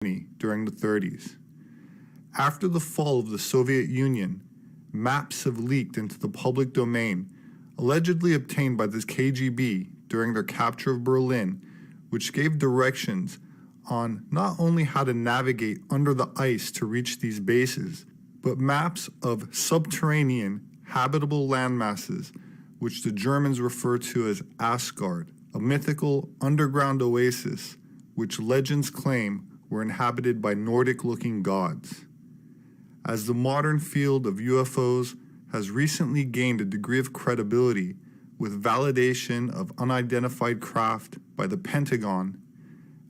during the 30s. After the fall of the Soviet Union, maps have leaked into the public domain, allegedly obtained by the KGB during their capture of Berlin, which gave directions on not only how to navigate under the ice to reach these bases, but maps of subterranean habitable landmasses, which the Germans refer to as Asgard, a mythical underground oasis which legends claim were inhabited by Nordic-looking gods. As the modern field of UFOs has recently gained a degree of credibility with validation of unidentified craft by the Pentagon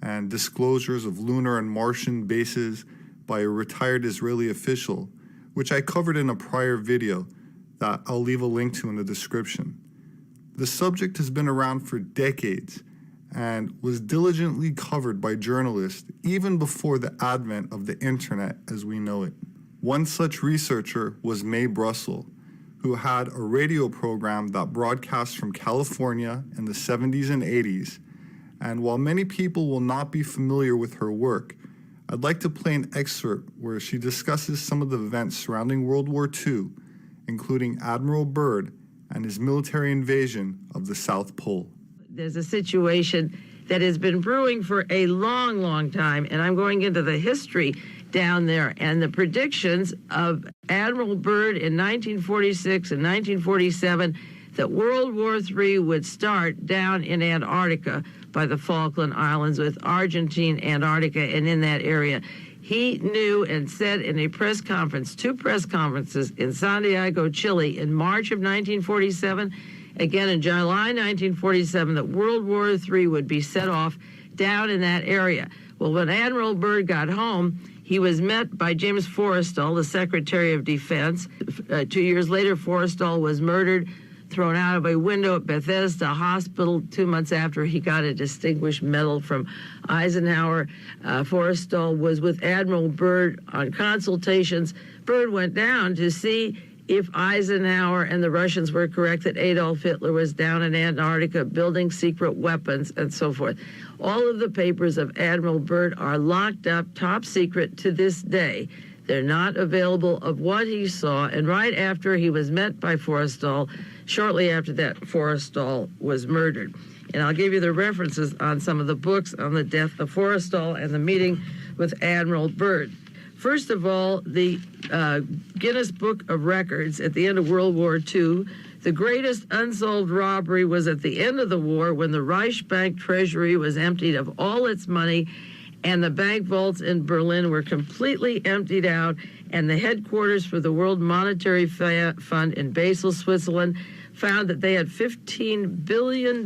and disclosures of lunar and Martian bases by a retired Israeli official, which I covered in a prior video that I'll leave a link to in the description. The subject has been around for decades and was diligently covered by journalists even before the advent of the internet as we know it. One such researcher was Mae Brussel, who had a radio program that broadcast from California in the 70s and 80s, and while many people will not be familiar with her work, I'd like to play an excerpt where she discusses some of the events surrounding World War II, including Admiral Byrd and his military invasion of the South Pole. There's a situation that has been brewing for a long, long time, and I'm going into the history down there and the predictions of Admiral Byrd in 1946 and 1947 that World War III would start down in Antarctica by the Falkland Islands with Argentine, Antarctica, and in that area. He knew and said in a press conference, 2 press conferences in Santiago, Chile in March of 1947, again in July 1947, that World War III would be set off down in that area. Well, when Admiral Byrd got home, he was met by James Forrestal, the Secretary of Defense. 2 years later, Forrestal was murdered, thrown out of a window at Bethesda Hospital 2 months after he got a Distinguished Medal from Eisenhower. Forrestal was with Admiral Byrd on consultations. Byrd went down to see if Eisenhower and the Russians were correct that Adolf Hitler was down in Antarctica building secret weapons and so forth. All of the papers of Admiral Byrd are locked up top secret to this day. They're not available of what he saw, and right after he was met by Forrestal, shortly after that, Forrestal was murdered. And I'll give you the references on some of the books on the death of Forrestal and the meeting with Admiral Byrd. First of all, the Guinness Book of Records at the end of World War II, the greatest unsolved robbery was at the end of the war when the Reichsbank treasury was emptied of all its money and the bank vaults in Berlin were completely emptied out, and the headquarters for the World Monetary Fund in Basel, Switzerland, found that they had $15 billion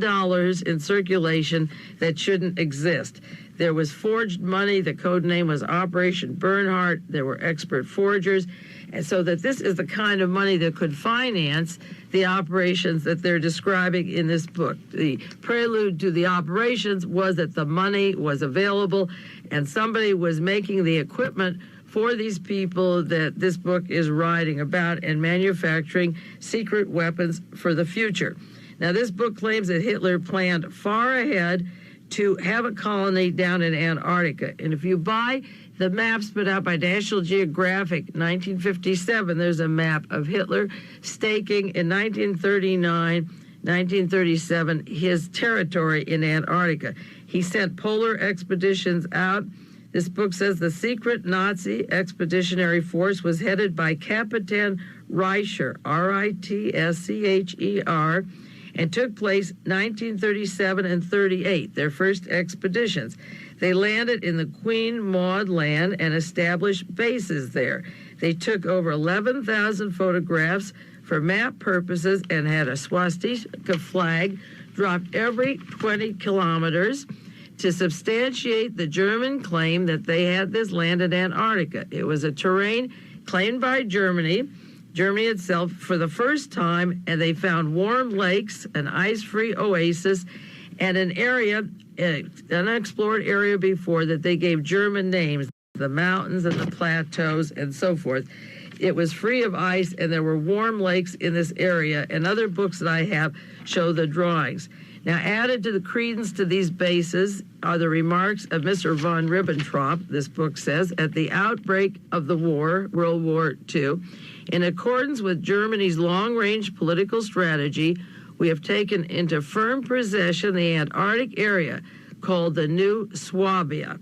in circulation that shouldn't exist. There was forged money. The code name was Operation Bernhardt. There were expert forgers. And so that this is the kind of money that could finance the operations that they're describing in this book. The prelude to the operations was that the money was available and somebody was making the equipment for these people that this book is writing about and manufacturing secret weapons for the future. Now, this book claims that Hitler planned far ahead to have a colony down in Antarctica. And if you buy the maps put out by National Geographic, 1957, there's a map of Hitler staking in 1939, 1937, his territory in Antarctica. He sent polar expeditions out. This book says the secret Nazi expeditionary force was headed by Captain Reicher, R-I-T-S-C-H-E-R, and took place 1937 and 38, their first expeditions. They landed in the Queen Maud Land and established bases there. They took over 11,000 photographs for map purposes and had a swastika flag dropped every 20 kilometers to substantiate the German claim that they had this land in Antarctica. It was a terrain claimed by Germany itself for the first time, and they found warm lakes, an ice-free oasis, and an area, an unexplored area before that they gave German names, the mountains and the plateaus and so forth. It was free of ice, and there were warm lakes in this area, and other books that I have show the drawings. Now, added to the credence to these bases are the remarks of Mr. von Ribbentrop, this book says, at the outbreak of the war, World War II, in accordance with Germany's long-range political strategy, we have taken into firm possession the Antarctic area called the New Swabia,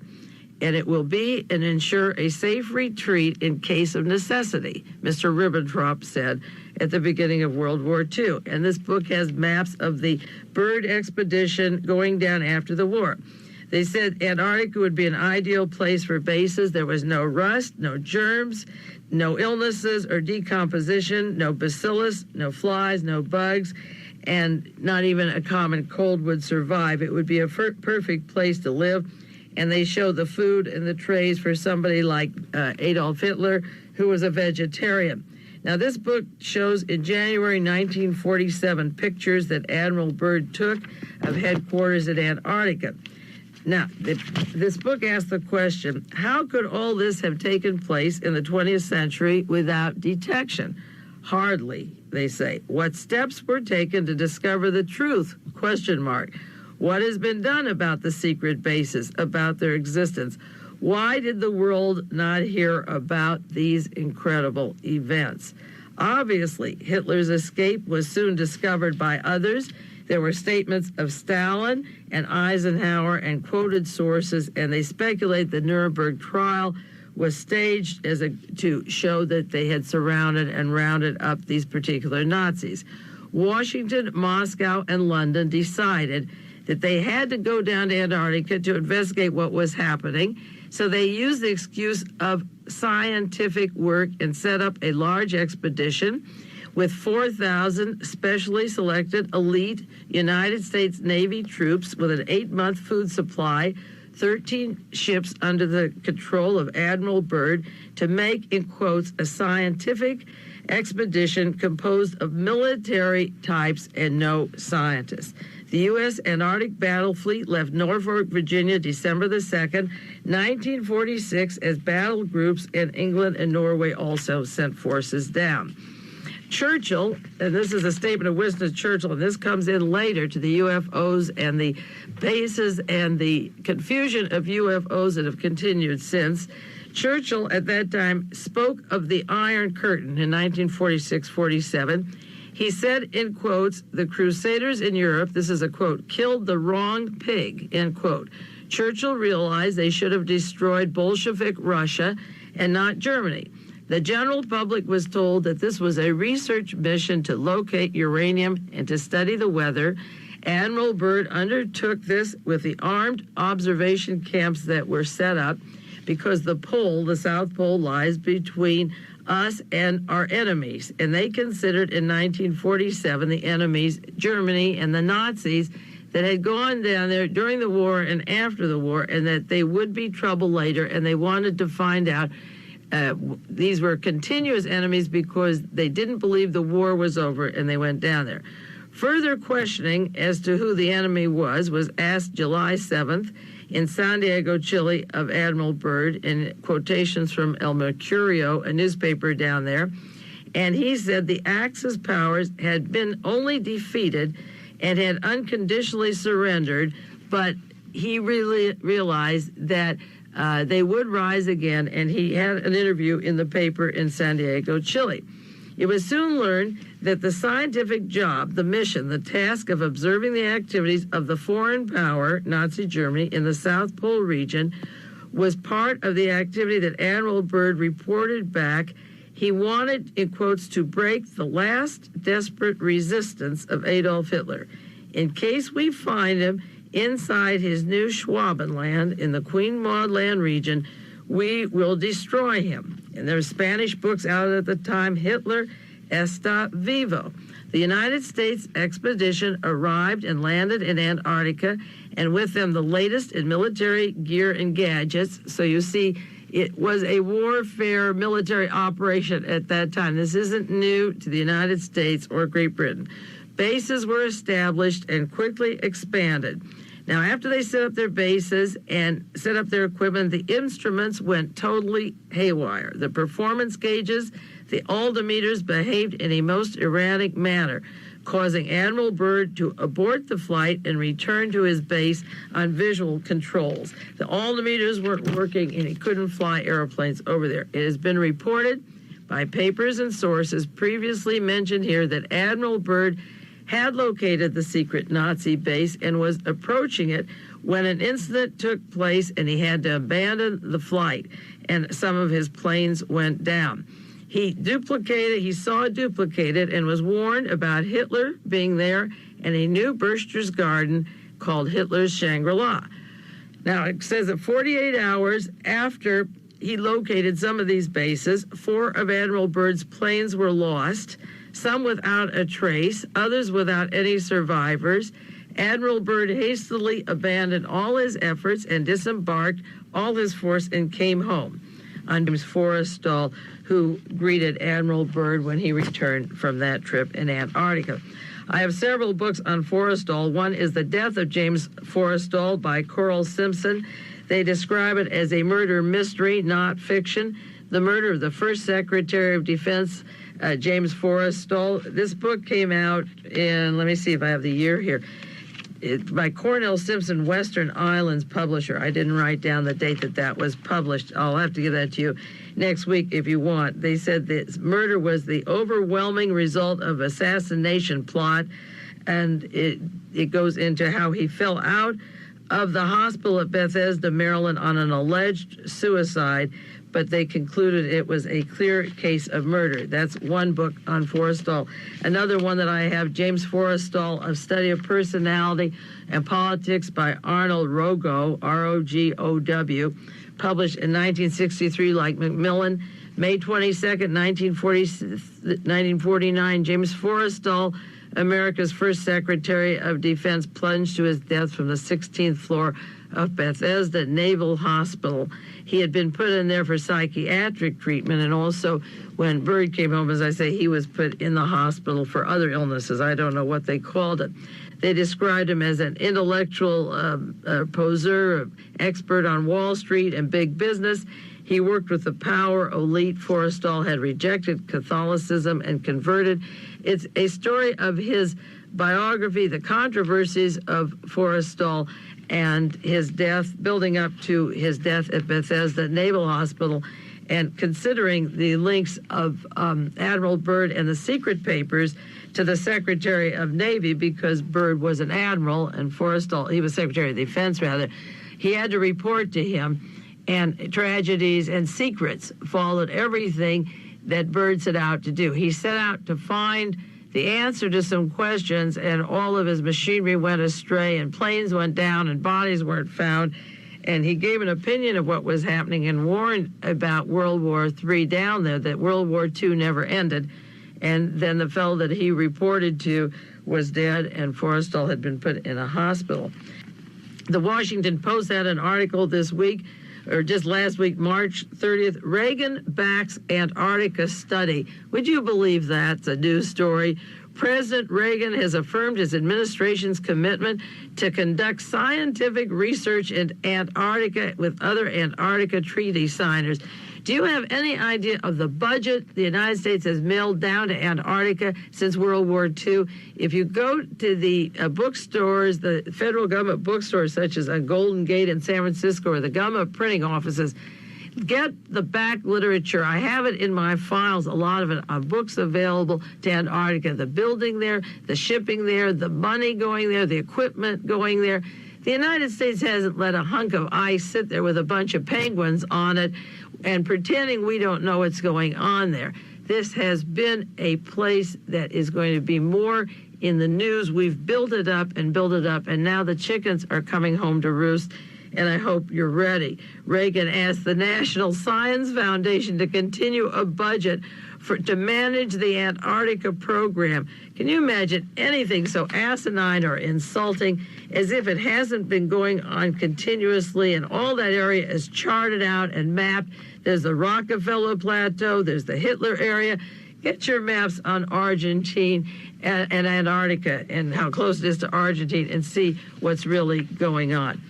and it will be and ensure a safe retreat in case of necessity, Mr. Ribbentrop said at the beginning of World War II. And this book has maps of the Byrd expedition going down after the war. They said Antarctica would be an ideal place for bases. There was no rust, no germs, no illnesses or decomposition, no bacillus, no flies, no bugs, and not even a common cold would survive. It would be a perfect place to live. And they show the food and the trays for somebody like Adolf Hitler, who was a vegetarian. Now, this book shows in January 1947 pictures that Admiral Byrd took of headquarters at Antarctica. Now, this book asks the question, how could all this have taken place in the 20th century without detection? Hardly, they say. What steps were taken to discover the truth? Question mark. What has been done about the secret bases, about their existence? Why did the world not hear about these incredible events? Obviously, Hitler's escape was soon discovered by others. There were statements of Stalin and Eisenhower and quoted sources, and they speculate the Nuremberg trial was staged to show that they had surrounded and rounded up these particular Nazis. Washington, Moscow, and London decided that they had to go down to Antarctica to investigate what was happening. So they used the excuse of scientific work and set up a large expedition with 4,000 specially selected elite United States Navy troops with an 8-month food supply, 13 ships under the control of Admiral Byrd to make, in quotes, a scientific expedition composed of military types and no scientists. The U.S. Antarctic Battle Fleet left Norfolk, Virginia, December the 2nd, 1946, as battle groups, and England and Norway also sent forces down. Churchill, and this is a statement of Winston Churchill, and this comes in later to the UFOs and the bases and the confusion of UFOs that have continued since. Churchill at that time spoke of the Iron Curtain in 1946-47. He said, in quotes, the Crusaders in Europe, this is a quote, killed the wrong pig, end quote. Churchill realized they should have destroyed Bolshevik Russia and not Germany. The general public was told that this was a research mission to locate uranium and to study the weather. Admiral Byrd undertook this with the armed observation camps that were set up because the pole, the South Pole, lies between us and our enemies. And they considered in 1947 the enemies, Germany and the Nazis, that had gone down there during the war and after the war, and that they would be trouble later, and they wanted to find out. These were continuous enemies because they didn't believe the war was over, and they went down there. Further questioning as to who the enemy was asked July 7th in Santiago, Chile, of Admiral Byrd, in quotations from El Mercurio, a newspaper down there. And he said the Axis powers had been only defeated and had unconditionally surrendered, but he really realized that they would rise again, and he had an interview in the paper in Santiago, Chile. It was soon learned that the scientific job, the mission, the task of observing the activities of the foreign power, Nazi Germany, in the South Pole region was part of the activity that Admiral Byrd reported back. He wanted, in quotes, to break the last desperate resistance of Adolf Hitler. In case we find him inside his new Schwabenland in the Queen Maud Land region, we will destroy him. And there's Spanish books out at the time, Hitler está vivo. The United States expedition arrived and landed in Antarctica, and with them the latest in military gear and gadgets. So you see, it was a warfare military operation at that time. This isn't new to the United States or Great Britain. Bases were established and quickly expanded. Now, after they set up their bases and set up their equipment, the instruments went totally haywire. The performance gauges, the altimeters behaved in a most erratic manner. causing Admiral Byrd to abort the flight and return to his base on visual controls. The altimeters weren't working, and he couldn't fly airplanes over there. It has been reported by papers and sources previously mentioned here that Admiral Byrd had located the secret Nazi base and was approaching it when an incident took place and he had to abandon the flight, and some of his planes went down. He saw it duplicated and was warned about Hitler being there and a new Berchter's Garden called Hitler's Shangri-La. Now, it says that 48 hours after he located some of these bases, 4 of Admiral Byrd's planes were lost, some without a trace, others without any survivors. Admiral Byrd hastily abandoned all his efforts and disembarked all his force and came home. On James Forrestal, who greeted Admiral Byrd when he returned from that trip in Antarctica. I have several books on Forrestal. One is The Death of James Forrestal by Coral Simpson. They describe it as a murder mystery, not fiction. The murder of the first Secretary of Defense, James Forrestal. This book came out in, let me see if I have the year here, by Cornell Simpson, Western Islands publisher. I didn't write down the date that was published. I'll have to give that to you next week if you want. They said this murder was the overwhelming result of assassination plot, and it goes into how he fell out of the hospital at Bethesda, Maryland on an alleged suicide, but they concluded it was a clear case of murder. That's one book on Forrestal. Another one that I have, James Forrestal, A Study of Personality and Politics by Arnold Rogow, R-O-G-O-W, published in 1963 like Macmillan. May 22nd, 1949, James Forrestal, America's first Secretary of Defense, plunged to his death from the 16th floor of Bethesda Naval Hospital. He had been put in there for psychiatric treatment, and also when Byrd came home, as I say, he was put in the hospital for other illnesses. I don't know what they called it. They described him as an intellectual poseur, expert on Wall Street and big business. He worked with the power elite. Forrestal had rejected Catholicism and converted. It's a story of his biography, the controversies of Forrestal, and his death, building up to his death at Bethesda Naval Hospital, and considering the links of Admiral Byrd and the secret papers to the Secretary of Navy, because Byrd was an admiral and Forrestal, he was Secretary of Defense rather, he had to report to him, and tragedies and secrets followed everything that Byrd set out to do. He set out to find the answer to some questions, and all of his machinery went astray, and planes went down, and bodies weren't found. And he gave an opinion of what was happening and warned about World War III down there, that World War II never ended. And then the fellow that he reported to was dead, and Forrestal had been put in a hospital. The Washington Post had an article this week, or just last week, March 30th, Reagan backs Antarctica study. Would you believe that? It's a news story. President Reagan has affirmed his administration's commitment to conduct scientific research in Antarctica with other Antarctica treaty signers. Do you have any idea of the budget the United States has mailed down to Antarctica since World War II? If you go to the bookstores, the federal government bookstores such as Golden Gate in San Francisco, or the government printing offices, get the back literature. I have it in my files, a lot of it on books available to Antarctica. The building there, the shipping there, the money going there, the equipment going there. The United States hasn't let a hunk of ice sit there with a bunch of penguins on it and pretending we don't know what's going on there. This has been a place that is going to be more in the news. We've built it up, and now the chickens are coming home to roost, and I hope you're ready. Reagan asked the National Science Foundation to continue a budget to manage the Antarctica program. Can you imagine anything so asinine or insulting, as if it hasn't been going on continuously, and all that area is charted out and mapped? There's the Rockefeller Plateau, there's the Hitler area. Get your maps on Argentina and Antarctica and how close it is to Argentina, and see what's really going on.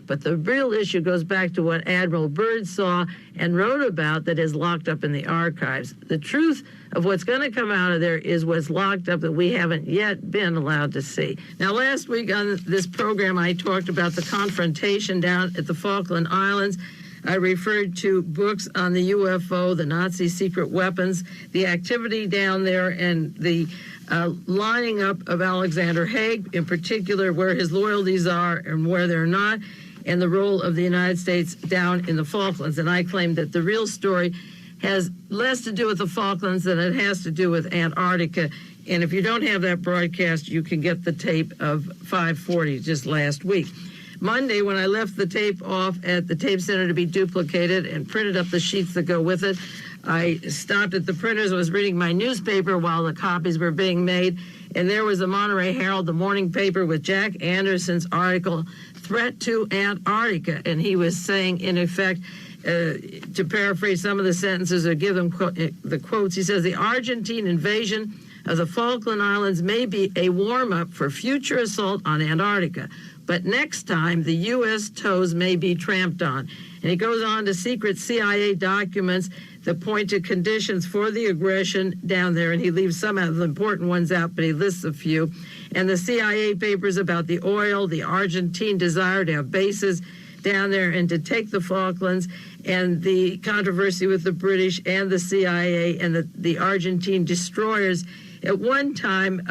But the real issue goes back to what Admiral Byrd saw and wrote about that is locked up in the archives. The truth of what's going to come out of there is what's locked up that we haven't yet been allowed to see. Now, last week on this program, I talked about the confrontation down at the Falkland Islands. I referred to books on the UFO, the Nazi secret weapons, the activity down there, and the lining up of Alexander Haig, in particular, where his loyalties are and where they're not, and the role of the United States down in the Falklands. And I claim that the real story has less to do with the Falklands than it has to do with Antarctica. And if you don't have that broadcast, you can get the tape of 540 just last week. Monday, when I left the tape off at the tape center to be duplicated and printed up the sheets that go with it, I stopped at the printers. I was reading my newspaper while the copies were being made, and there was the Monterey Herald, the morning paper, with Jack Anderson's article, Threat to Antarctica. And he was saying, in effect, to paraphrase some of the sentences or give them the quotes, he says, the Argentine invasion of the Falkland Islands may be a warm-up for future assault on Antarctica, but next time the U.S. toes may be tramped on. And he goes on to secret CIA documents that point to conditions for the aggression down there, and he leaves some of the important ones out, but he lists a few. And the CIA papers about the oil, the Argentine desire to have bases down there and to take the Falklands, and the controversy with the British and the CIA and the Argentine destroyers at one time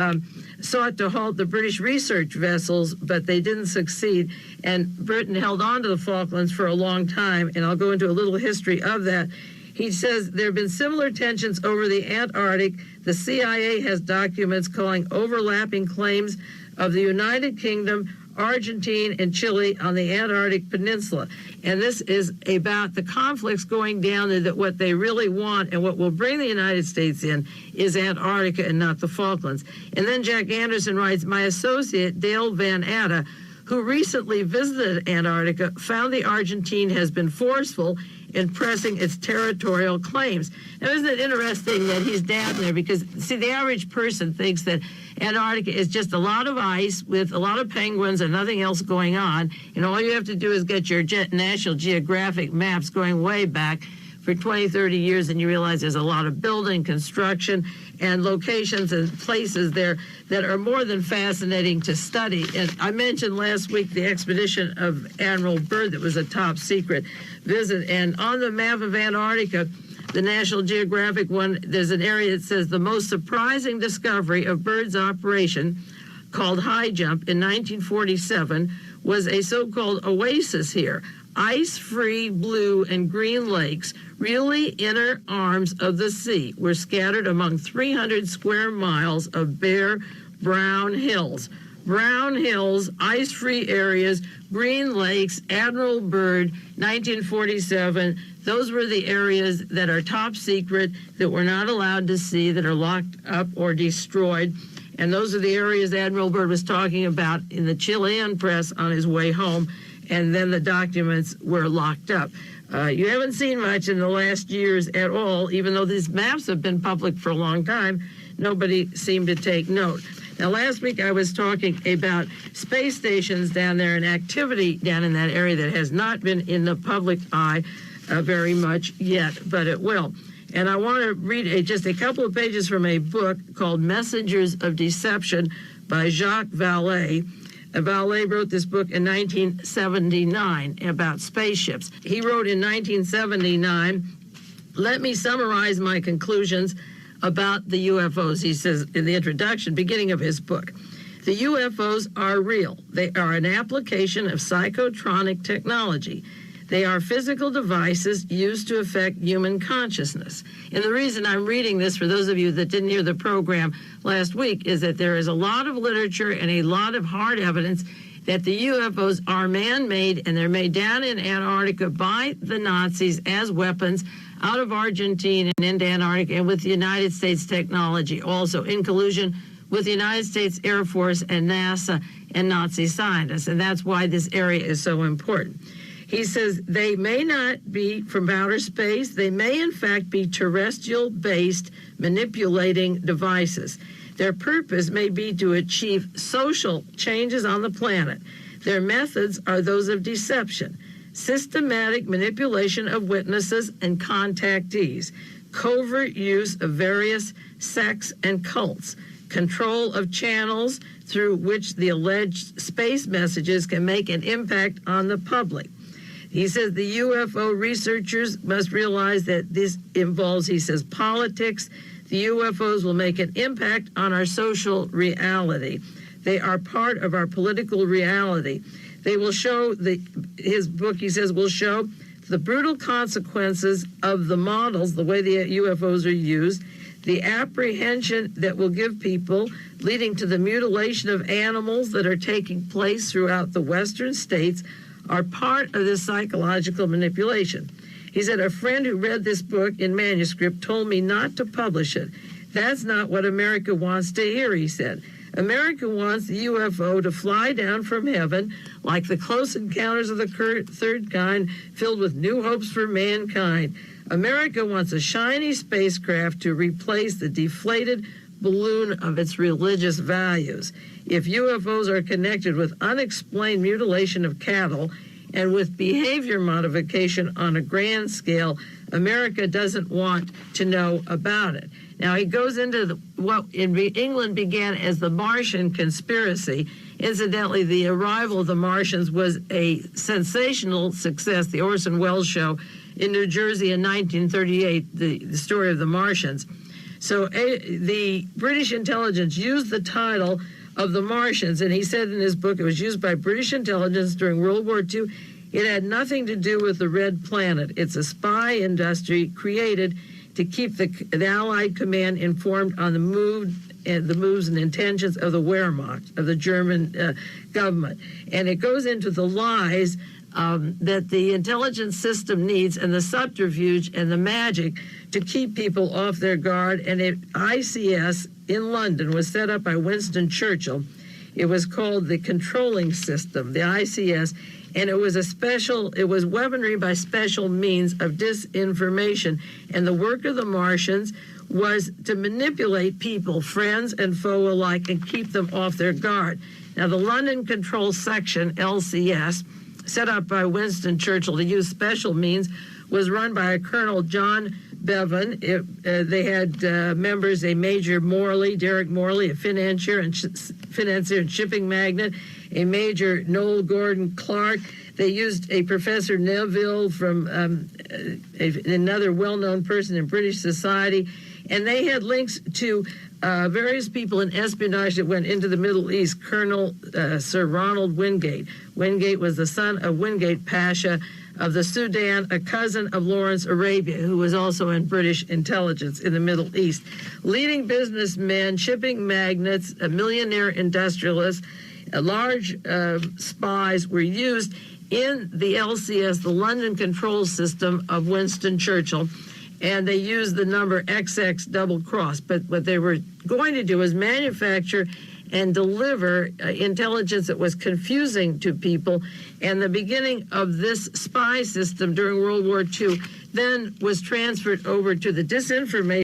sought to halt the British research vessels, but they didn't succeed. And Britain held on to the Falklands for a long time, and I'll go into a little history of that. He says there have been similar tensions over the Antarctic. The CIA has documents calling overlapping claims of the United Kingdom, Argentina, and Chile on the Antarctic Peninsula. And this is about the conflicts going down there, that what they really want and what will bring the United States in is Antarctica and not the Falklands. And then Jack Anderson writes, my associate, Dale Van Atta, who recently visited Antarctica, found the Argentine has been forceful in pressing its territorial claims. Now, isn't it interesting that he's down there? Because, see, the average person thinks that Antarctica is just a lot of ice with a lot of penguins and nothing else going on, and all you have to do is get your National Geographic maps going way back for 20, 30 years, and you realize there's a lot of building, construction, and locations and places there that are more than fascinating to study. And I mentioned last week the expedition of Admiral Byrd that was a top secret visit. And on the map of Antarctica, the National Geographic one, there's an area that says the most surprising discovery of Byrd's operation, called High Jump in 1947, was a so-called oasis here. Ice-free blue and green lakes, really inner arms of the sea, were scattered among 300 square miles of bare brown hills. Brown hills, ice-free areas, green lakes, Admiral Byrd, 1947. Those were the areas that are top secret, that we're not allowed to see, that are locked up or destroyed. And those are the areas Admiral Byrd was talking about in the Chilean press on his way home. And then the documents were locked up. You haven't seen much in the last years at all, even though these maps have been public for a long time. Nobody seemed to take note. Now, last week I was talking about space stations down there and activity down in that area that has not been in the public eye very much yet, but it will. And I want to read just a couple of pages from a book called Messengers of Deception by Jacques Vallée. Vallée wrote this book in 1979 about spaceships. He wrote in 1979, let me summarize my conclusions about the UFOs, he says in the introduction, beginning of his book. The UFOs are real. They are an application of psychotronic technology. They are physical devices used to affect human consciousness. And the reason I'm reading this, for those of you that didn't hear the program last week, is that there is a lot of literature and a lot of hard evidence that the UFOs are man-made, and they're made down in Antarctica by the Nazis as weapons out of Argentina and into Antarctica, and with the United States technology also, in collusion with the United States Air Force and NASA and Nazi scientists. And that's why this area is so important. He says they may not be from outer space. They may, in fact, be terrestrial-based manipulating devices. Their purpose may be to achieve social changes on the planet. Their methods are those of deception, systematic manipulation of witnesses and contactees, covert use of various sects and cults, control of channels through which the alleged space messages can make an impact on the public. He says the UFO researchers must realize that this involves, he says, politics. The UFOs will make an impact on our social reality. They are part of our political reality. They will show, his book, he says, will show the brutal consequences of the models, the way the UFOs are used, the apprehension that will give people, leading to the mutilation of animals that are taking place throughout the Western states, are part of this psychological manipulation. He said, a friend who read this book in manuscript told me not to publish it. That's not what America wants to hear, he said. America wants the UFO to fly down from heaven like the Close Encounters of the Third Kind, filled with new hopes for mankind. America wants a shiny spacecraft to replace the deflated balloon of its religious values. If UFOs are connected with unexplained mutilation of cattle and with behavior modification on a grand scale, America doesn't want to know about it. Now, he goes into what in England began as the Martian conspiracy. Incidentally, the arrival of the Martians was a sensational success, the Orson Welles show in New Jersey in 1938, the story of the Martians. So the British intelligence used the title of the Martians, and he said in his book it was used by British intelligence during World War II. It had nothing to do with the Red Planet. It's a spy industry created to keep the Allied command informed on the moves and intentions of the Wehrmacht, of the German government. And it goes into the lies that the intelligence system needs and the subterfuge and the magic to keep people off their guard. And ICS in London was set up by Winston Churchill. It was called the controlling system, the ICS, and it was weaponry by special means of disinformation. And the work of the Martians was to manipulate people, friends and foe alike, and keep them off their guard. Now, the London Control Section, LCS, set up by Winston Churchill to use special means, was run by a Colonel John Bevan. They had members, a Major Morley, Derek Morley, a financier and shipping magnate, a Major Noel Gordon Clark. They used a Professor Neville from another well-known person in British society, and they had links to various people in espionage that went into the Middle East. Colonel Sir Ronald Wingate. Wingate was the son of Wingate Pasha of the Sudan, a cousin of Lawrence Arabia, who was also in British intelligence in the Middle East. Leading businessmen, shipping magnates, millionaire industrialists, large spies were used in the LCS, the London Control System of Winston Churchill, and they used the number XX double cross. But what they were going to do is manufacture and deliver intelligence that was confusing to people. And the beginning of this spy system during World War II then was transferred over to the disinformation